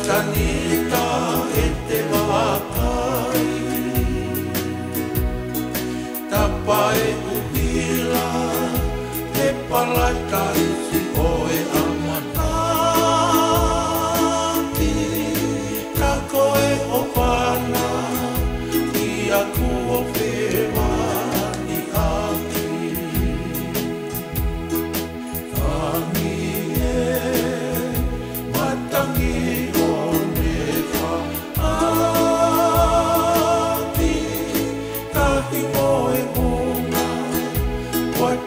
Tanita e te wakai Tapa e uhila e palata isi oe amanati Kako e opana i aku o whewani aki Tangi e matangi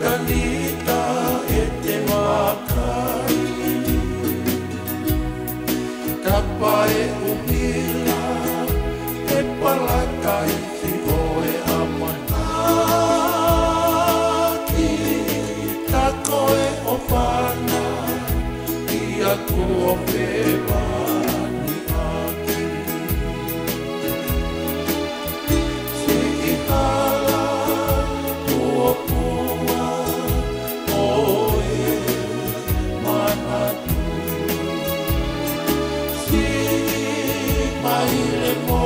Tanita e te wakai Tapa e uhila e palaka isi oe amanaki Tako e opana i aku o whewani aki Se i hala ua pua Mai le mo